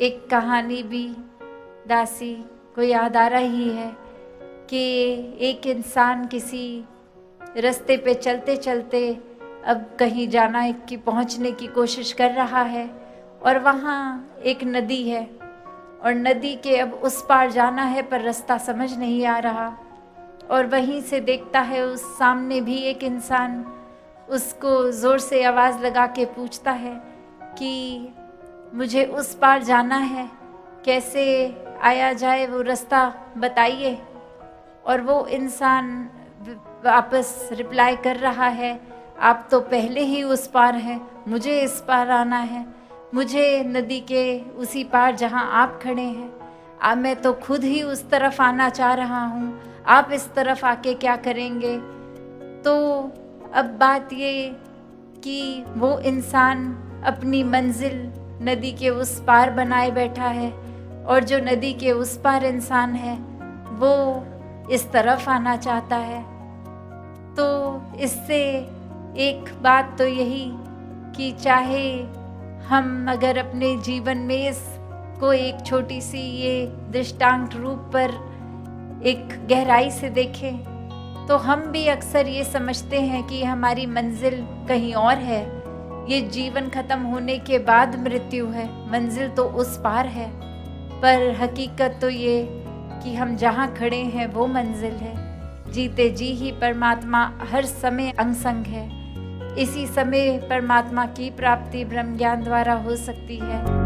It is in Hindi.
एक कहानी भी दासी को याद आ रही है कि एक इंसान किसी रास्ते पे चलते चलते अब कहीं जाना की पहुंचने की कोशिश कर रहा है और वहाँ एक नदी है और नदी के अब उस पार जाना है पर रास्ता समझ नहीं आ रहा। और वहीं से देखता है उस सामने भी एक इंसान उसको ज़ोर से आवाज़ लगा के पूछता है कि मुझे उस पार जाना है, कैसे आया जाए, वो रास्ता बताइए। और वो इंसान वापस रिप्लाई कर रहा है, आप तो पहले ही उस पार हैं, मुझे इस पार आना है, मुझे नदी के उसी पार जहाँ आप खड़े हैं, मैं तो खुद ही उस तरफ आना चाह रहा हूँ, आप इस तरफ आके क्या करेंगे। तो अब बात ये कि वो इंसान अपनी मंजिल नदी के उस पार बनाए बैठा है और जो नदी के उस पार इंसान है वो इस तरफ आना चाहता है। तो इससे एक बात तो यही कि चाहे हम अगर अपने जीवन में इसको एक छोटी सी ये दृष्टांत रूप पर एक गहराई से देखें तो हम भी अक्सर ये समझते हैं कि हमारी मंजिल कहीं और है, ये जीवन खत्म होने के बाद मृत्यु है, मंजिल तो उस पार है। पर हकीकत तो ये कि हम जहाँ खड़े हैं वो मंजिल है। जीते जी ही परमात्मा हर समय अंग संग है। इसी समय परमात्मा की प्राप्ति ब्रह्म ज्ञान द्वारा हो सकती है।